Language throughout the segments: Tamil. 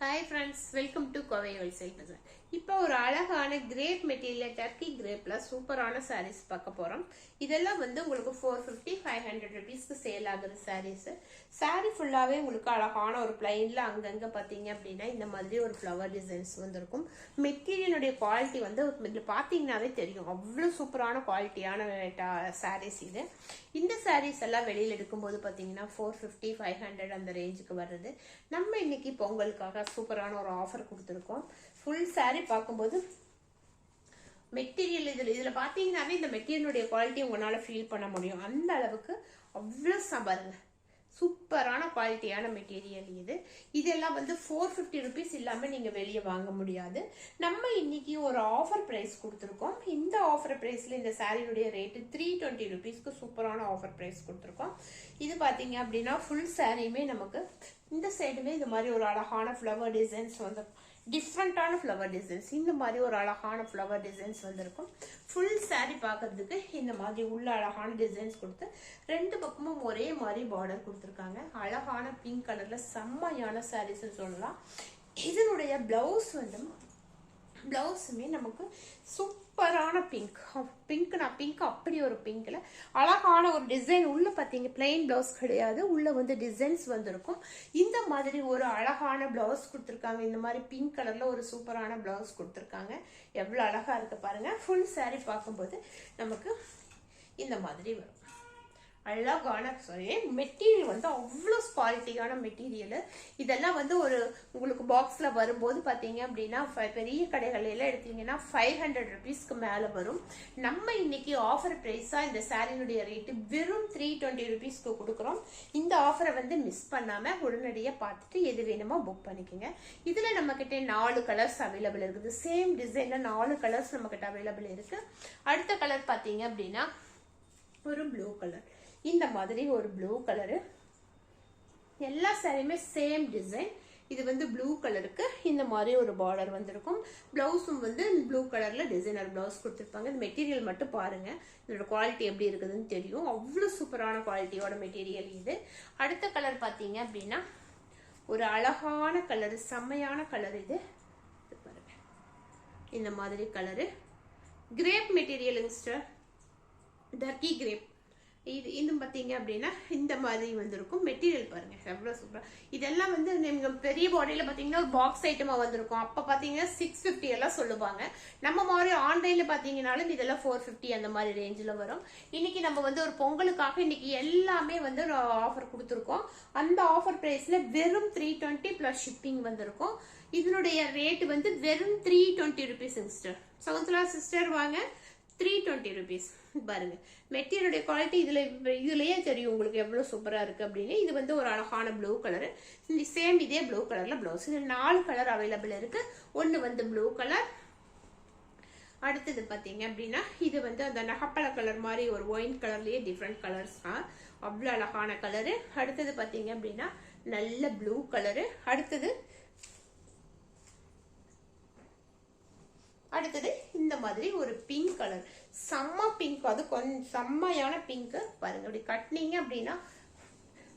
Hi friends, welcome to Kovai Wholesale Bazaar. இப்போ ஒரு அழகான கிரேப் மெட்டீரியல் டர்க்கி கிரேப்ல சூப்பரான சாரீஸ் பார்க்க போறோம். இதெல்லாம் வந்து உங்களுக்கு 450-500 ரூபீஸ்க்கு சேல் ஆகுற சாரீஸ். சாரி ஃபுல்லாவே உங்களுக்கு அழகான ஒரு பிளைன்ல அங்கங்க பாத்தீங்க அப்படின்னா இந்த மாதிரி ஒரு ஃப்ளவர் டிசைன்ஸ் வந்திருக்கும். மெட்டீரியலுடைய குவாலிட்டி வந்து இதுல பாத்தீங்கன்னாவே தெரியும். அவ்வளவு சூப்பரான குவாலிட்டியான சாரீஸ் இது. இந்த சாரீஸ் எல்லாம் வெளியில எடுக்கும்போது பாத்தீங்கன்னா 450-500 அந்த ரேஞ்சுக்கு வருது. நம்ம இன்னைக்கு பொங்கலுக்காக சூப்பரான ஒரு ஆஃபர் கொடுத்துருக்கோம். ஃபுல் சாரி பார்க்கும்போது மெட்டீரியல் இதுல பாத்தீங்கன்னாவே இந்த மெட்டீரியலுடைய குவாலிட்டி உங்களால ஃபீல் பண்ண முடியும். அந்த அளவுக்கு அவ்வளவு சபாருங்க சூப்பரான குவாலிட்டியான மெட்டீரியல் இது. இதெல்லாம் வந்து 450 ரூபீஸ் இல்லாம நீங்க வெளியே வாங்க முடியாது. நம்ம இன்னைக்கு ஒரு ஆஃபர் பிரைஸ் கொடுத்துருக்கோம். இந்த ஆஃபர் பிரைஸ்ல இந்த சாரியுடைய ரேட்டு 320 ரூபீஸ்க்கு சூப்பரான ஆஃபர் பிரைஸ் கொடுத்துருக்கோம். இது பாத்தீங்க அப்படின்னா ஃபுல் சாரியுமே நமக்கு இந்த சைடுமே இந்த மாதிரி ஒரு அழகான ஃப்ளவர் டிசைன்ஸ் வந்து டிஃப்ரெண்டான ஃப்ளவர் டிசைன்ஸ் இந்த மாதிரி ஒரு அழகான ஃப்ளவர் டிசைன்ஸ் வந்திருக்கும். ஃபுல் சாரி பார்க்கறதுக்கு இந்த மாதிரி உள்ள அழகான டிசைன்ஸ் கொடுத்து ரெண்டு பக்கமும் ஒரே மாதிரி பார்டர் கொடுத்துருக்காங்க. அழகான பிங்க் கலர்ல செம்மையான சாரீஸ் சொல்லலாம். இதனுடைய பிளவுஸ் வந்து பிளவுஸுமே நமக்கு சூப்பரான பிங்க் அப்படி ஒரு பிங்க்ல அழகான ஒரு டிசைன் உள்ள பாத்தீங்க. பிளைன் பிளவுஸ் கிடையாது, உள்ள வந்து டிசைன்ஸ் வந்திருக்கும். இந்த மாதிரி ஒரு அழகான பிளவுஸ் கொடுத்துருக்காங்க. இந்த மாதிரி பிங்க் கலர்ல ஒரு சூப்பரான பிளவுஸ் கொடுத்துருக்காங்க. எவ்வளவு அழகா இருக்கு பாருங்க. ஃபுல் சாரி பார்க்கும்போது நமக்கு இந்த மாதிரி வரும். அழகான மெட்டீரியல் வந்து அவ்வளோ குவாலிட்டியான மெட்டீரியல். இதெல்லாம் வந்து ஒரு உங்களுக்கு பாக்ஸ்ல வரும்போது பாத்தீங்க அப்படின்னா பெரிய கடைகள் எல்லாம் எடுத்தீங்கன்னா 500 ரூபீஸ்க்கு மேல வரும். நம்ம இன்னைக்கு ஆஃபர் பிரைஸா இந்த சாரியினுடைய ரேட்டு வெறும் 320 ரூபீஸ்க்கு கொடுக்குறோம். இந்த ஆஃபரை வந்து மிஸ் பண்ணாம உடனடியா பார்த்துட்டு எது வேணுமோ புக் பண்ணிக்கோங்க. இதுல நம்ம கிட்ட 4 கலர்ஸ் அவைலபிள் இருக்குது. சேம் டிசைன்ல 4 கலர்ஸ் நம்ம கிட்ட அவைலபிள் இருக்கு. அடுத்த கலர் பாத்தீங்க அப்படின்னா ஒரு ப்ளூ கலர். இந்த மாதிரி ஒரு ப்ளூ கலரு. எல்லா சாரியுமே சேம் டிசைன். இது வந்து ப்ளூ கலருக்கு இந்த மாதிரி ஒரு பார்டர் வந்திருக்கும். பிளவுஸும் வந்து ப்ளூ கலர்ல டிசைனர் பிளவுஸ் கொடுத்துருப்பாங்க. இந்த மெட்டீரியல் மட்டும் பாருங்க, இதோட குவாலிட்டி எப்படி இருக்குதுன்னு தெரியும். அவ்வளவு சூப்பரான குவாலிட்டியோட மெட்டீரியல் இது. அடுத்த கலர் பாத்தீங்க அப்படின்னா ஒரு அழகான கலர், செம்மையான கலர் இது. பாருங்க இந்த மாதிரி colour. Crepe material Turkey crepe. இது பாத்தீங்க அப்படின்னா இந்த மாதிரி வந்திருக்கும். மெட்டீரியல் பாருங்க எவ்வளவு சூப்பரா. இதெல்லாம் வந்து நீங்க பெரிய பாடியில பாத்தீங்கன்னா ஒரு பாக்ஸ் ஐட்டமா வந்திருக்கும். அப்ப பாத்தீங்கன்னா 650 எல்லாம் சொல்லுவாங்க. நம்ம மாதிரி ஆன்லைன்ல பாத்தீங்கன்னாலும் இதெல்லாம் 450 அந்த மாதிரி ரேஞ்சில வரும். இன்னைக்கு நம்ம வந்து ஒரு பொங்கலுக்காக இன்னைக்கு எல்லாமே வந்து ஒரு ஆஃபர் கொடுத்துருக்கோம். அந்த ஆஃபர் பிரைஸ்ல வெறும் 320 பிளஸ் ஷிப்பிங் வந்திருக்கும். இதனுடைய ரேட் வந்து வெறும் 320 ரூபீஸ் சிஸ்டர். சகுந்தலா சிஸ்டர் வாங்க, 320 ரூபீஸ். பாருங்க மெட்டீரியலுடைய குவாலிட்டி இதுலயே தெரியும் உங்களுக்கு எவ்வளவு சூப்பரா இருக்கு அப்படின்னு. இது வந்து ஒரு அழகான ப்ளூ கலர். சேம் இதே ப்ளூ கலர்ல பிளவுஸ். இது 4 கலர் அவைலபிள் இருக்கு. ஒன்னு வந்து ப்ளூ கலர். அடுத்தது பாத்தீங்க அப்படின்னா இது வந்து அந்த நகப்பழ கலர் மாதிரி ஒரு ஒயின் கலர்லயே டிஃப்ரெண்ட் கலர்ஸ் தான். அவ்வளவு அழகான கலரு. அடுத்தது பாத்தீங்க அப்படின்னா நல்ல ப்ளூ கலரு. அடுத்தது இந்த மாதிரி ஒரு பிங்க் கலர், செம்ம பிங்க். அது கொஞ்சம் செம்மையான பிங்க் பாருங்க. அப்படி கட்டினீங்க அப்படின்னா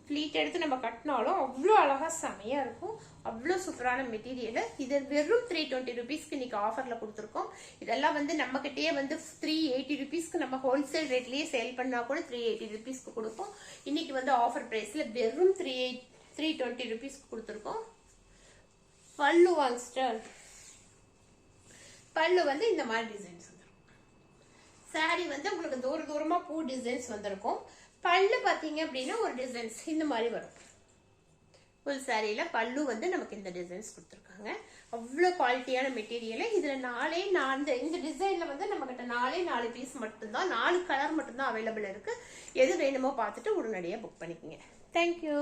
ஃபிளீட் எடுத்து நம்ம கட்டினாலும் அவ்வளோ அழகா செமையா இருக்கும். அவ்வளோ சூப்பரான மெட்டீரியல். இது வெறும் 320 ரூபீஸ்க்கு இன்னைக்கு ஆஃபர்ல கொடுத்துருக்கோம். இதெல்லாம் வந்து நம்ம கிட்டே வந்து 380 ரூபீஸ்க்கு நம்ம ஹோல்சேல் ரேட்லயே சேல் பண்ணா கூட 380 ரூபீஸ்க்கு கொடுப்போம். இன்னைக்கு வந்து ஆஃபர் பிரைஸ்ல வெறும் 320 ரூபீஸ்க்கு கொடுத்துருக்கோம். பல்லு வாங்கிஸ்டர். பல்லு வந்து இந்த மாதிரி டிசைன்ஸ் வந்துடும். சாரி வந்து உங்களுக்கு தூரமா பூ டிசைன்ஸ் வந்திருக்கும். பல்லு பாத்தீங்க அப்படின்னா ஒரு டிசைன்ஸ் இந்த மாதிரி வரும். ஃபுல் சாரியில பல்லு வந்து நமக்கு இந்த டிசைன்ஸ் கொடுத்துருக்காங்க. அவ்வளவு குவாலிட்டியான மெட்டீரியல். இதுல இந்த டிசைன்ல வந்து நம்ம கிட்ட 4 பீஸ் மட்டும்தான், 4 கலர் மட்டும்தான் அவைலபிள் இருக்கு. எது வேணுமோ பார்த்துட்டு உடனடியா புக் பண்ணிக்கோங்க. தேங்க்யூ.